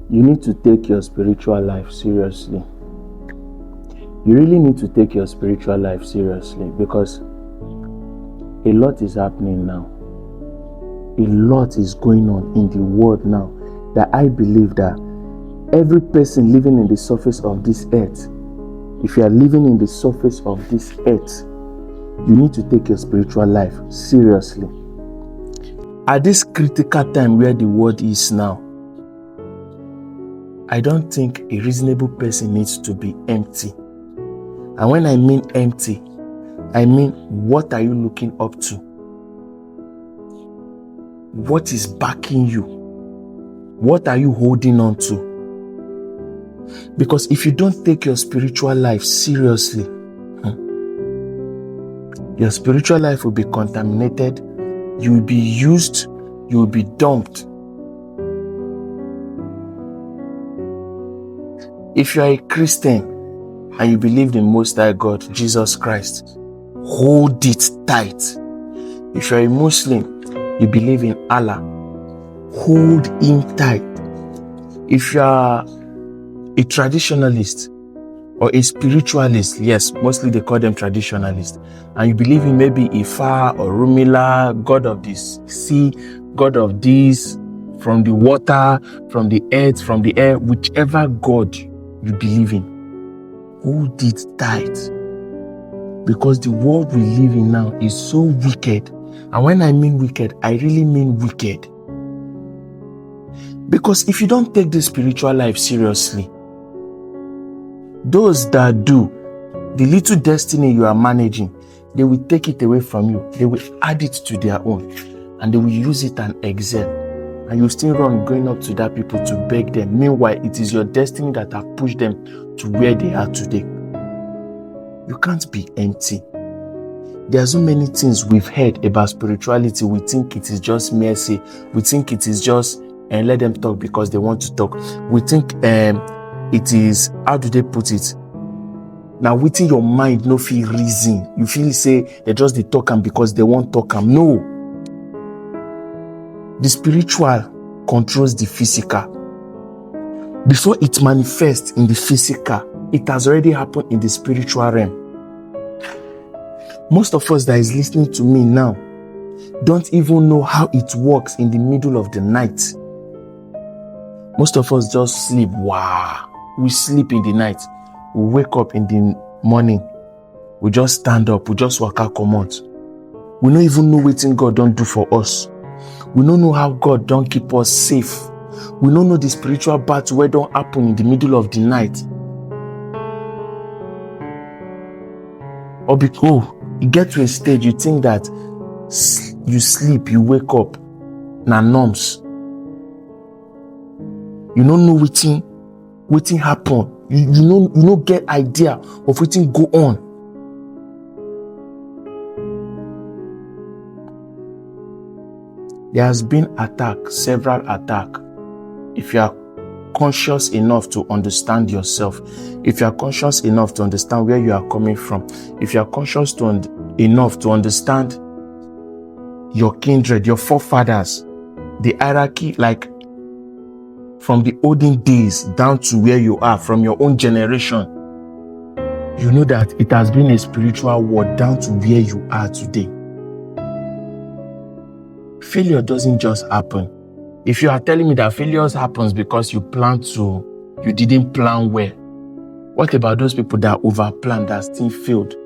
You need to take your spiritual life seriously. You really need to take your spiritual life seriously, because a lot is happening now. A lot is going on in the world now, that I believe that every person living in the surface of this earth, if you are living in the surface of this earth, you need to take your spiritual life seriously. At this critical time where the world is now, I don't think a reasonable person needs to be empty. And when I mean empty, I mean, what are you looking up to? What is backing you? What are you holding on to? Because if you don't take your spiritual life seriously, your spiritual life will be contaminated, you will be used, you will be dumped. If you are a Christian and you believe in Most High God, Jesus Christ, hold it tight. If you are a Muslim, you believe in Allah, hold Him tight. If you are a traditionalist or a spiritualist, yes, mostly they call them traditionalists, and you believe in maybe Ifa or Rumila, God of the sea, God of this, from the water, from the earth, from the air, whichever God you believe in, hold it tight. Because the world we live in now is so wicked. And when I mean wicked, I really mean wicked. Because if you don't take the spiritual life seriously, those that do, the little destiny you are managing, they will take it away from you. They will add it to their own, and they will use it and excel. And you still run going up to that people to beg them. Meanwhile, it is your destiny that have pushed them to where they are today. You can't be empty. There are so many things we've heard about spirituality. We think it is just mercy. We think it is just, and let them talk because they want to talk. We think it is, how do they put it? Now, within your mind, no feel reason. You feel say they just they talk and because they want talk and no. The spiritual controls the physical. Before it manifests in the physical, it has already happened in the spiritual realm. Most of us that is listening to me now don't even know how it works in the middle of the night. Most of us just sleep. Wow. We sleep in the night. We wake up in the morning. We just stand up. We just walk out, come out. We don't even know what God don't do for us. We don't know how God don't keep us safe. We don't know the spiritual battle where don't happen in the middle of the night. Or because you get to a stage, you think that you sleep, you wake up, na norms. You don't know what happen. You don't get idea of what go on. There has been several attacks. If you are conscious enough to understand yourself, if you are conscious enough to understand where you are coming from, if you are conscious enough to understand your kindred, your forefathers, the hierarchy, like from the olden days down to where you are, from your own generation, you know that it has been a spiritual war down to where you are today. Failure doesn't just happen. If you are telling me that failures happens because you didn't plan well, what about those people that overplanned that still failed?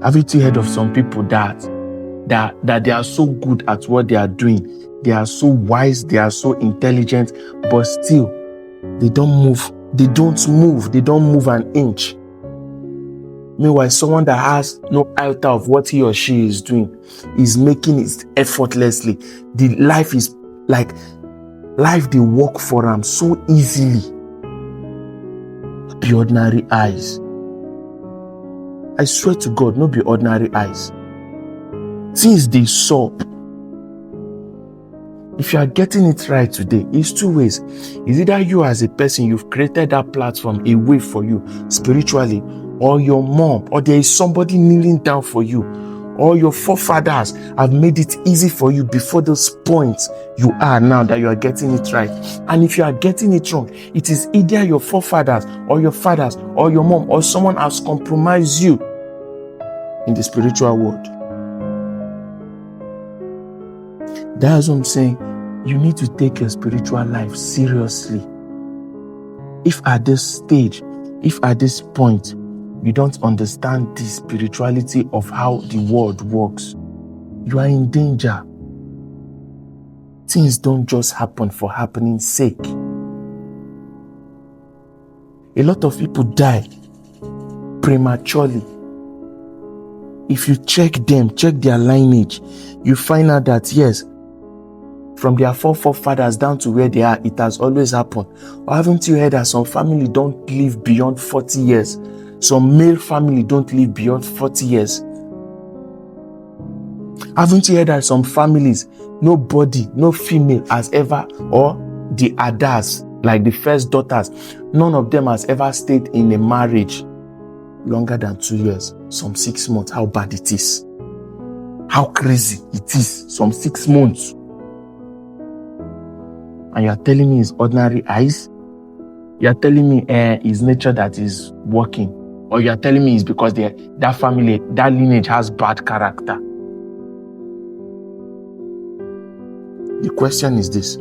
Have you heard of some people that they are so good at what they are doing, they are so wise, they are so intelligent, but still they don't move an inch. Meanwhile, someone that has no iota of what he or she is doing is making it effortlessly. The life is like life they work for them so easily. Be ordinary eyes. I swear to God, not be ordinary eyes. Things they saw. If you are getting it right today, it's two ways. It's either you as a person, you've created that platform, a way for you spiritually, or your mom, or there is somebody kneeling down for you, or your forefathers have made it easy for you before those points you are now that you are getting it right. And if you are getting it wrong, it is either your forefathers or your fathers or your mom or someone has compromised you in the spiritual world. That's what I'm saying. You need to take your spiritual life seriously. If at this stage, if at this point, you don't understand the spirituality of how the world works, you are in danger. Things don't just happen for happening's sake. A lot of people die prematurely. If you check them, check their lineage, you find out that yes, from their forefathers down to where they are, it has always happened. Or haven't you heard that some family don't live beyond 40 years? Some male family don't live beyond 40 years. Haven't you heard that some families, nobody, no female has ever, or the Adas, like the first daughters, none of them has ever stayed in a marriage longer than 2 years, some 6 months? How bad it is. How crazy it is, some 6 months. And you're telling me it's ordinary eyes? You're telling me it's nature that is working? Or you're telling me it's because that family, that lineage has bad character? The question is this: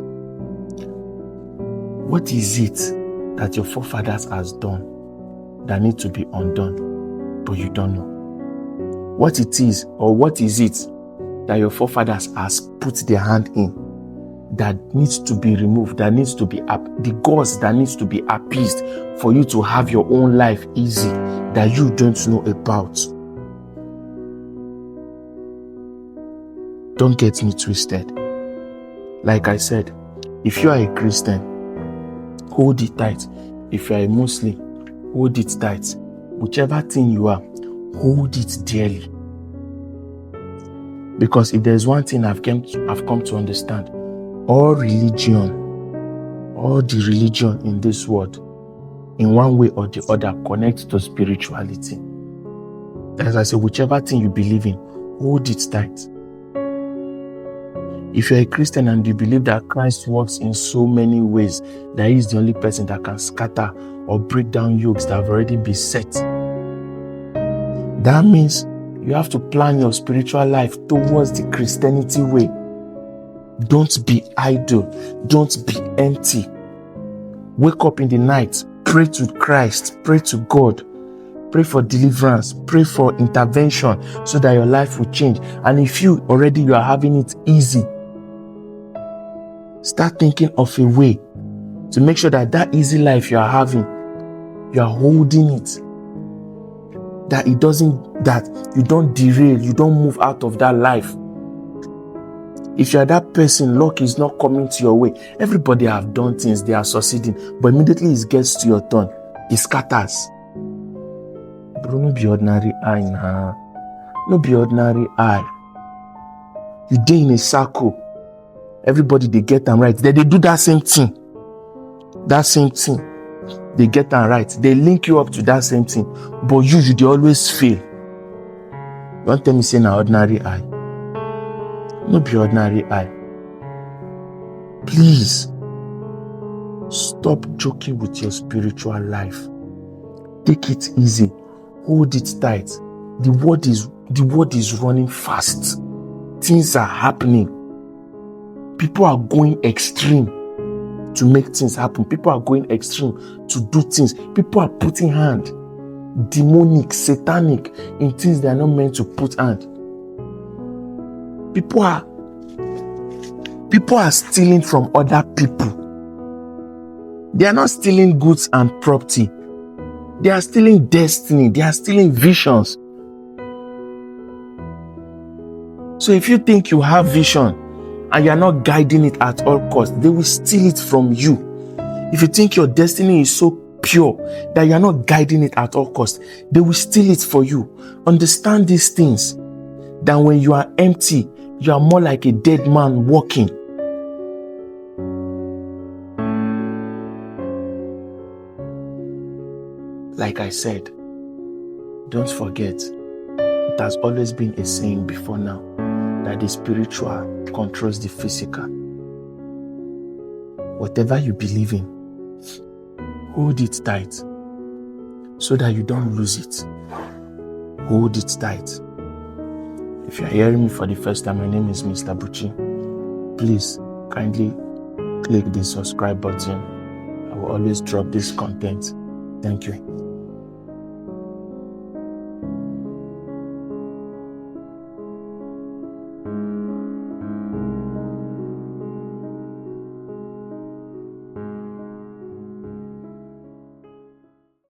what is it that your forefathers has done that need to be undone, but you don't know? What it is, or what is it that your forefathers has put their hand in that needs to be removed, that needs to be the gods that needs to be appeased for you to have your own life easy, that you don't know about? Don't get me twisted. Like I said, if you are a Christian, hold it tight. If you are a Muslim, hold it tight. Whichever thing you are, hold it dearly. Because if there's one thing I've come to understand, all the religion in this world, in one way or the other, connects to spirituality. As I say, whichever thing you believe in, hold it tight. If you're a Christian and you believe that Christ works in so many ways, that He is the only person that can scatter or break down yokes that have already been set, that means you have to plan your spiritual life towards the Christianity way. Don't be idle. Don't be empty. Wake up in the night. Pray to Christ. Pray to God. Pray for deliverance. Pray for intervention so that your life will change. And if you are having it easy, start thinking of a way to make sure that easy life you are having, you are holding it. That you don't derail, you don't move out of that life. If you are that person, luck is not coming to your way. Everybody have done things, they are succeeding, but immediately it gets to your turn, it scatters. Bro, no be ordinary eye nah. No be ordinary eye. You dey in a circle. Everybody, they get them right. They do that same thing. That same thing. They get them right. They link you up to that same thing. But you they always fail. Don't tell me say na ordinary eye. No be ordinary eye. Please, stop joking with your spiritual life. Take it easy. Hold it tight. The world is running fast. Things are happening. People are going extreme to make things happen. People are going extreme to do things. People are putting hand, demonic, satanic, in things they are not meant to put hand. People are stealing from other people. They are not stealing goods and property. They are stealing destiny. They are stealing visions. So if you think you have vision and you are not guiding it at all costs, they will steal it from you. If you think your destiny is so pure that you are not guiding it at all costs, they will steal it for you. Understand these things. That when you are empty, you are more like a dead man walking. Like I said, don't forget, It has always been a saying before now that the spiritual controls the physical. Whatever you believe in, hold it tight so that you don't lose it. Hold it tight. If you're hearing me for the first time, my name is Mr. Buchi. Please kindly click the subscribe button. I will always drop this content. Thank you.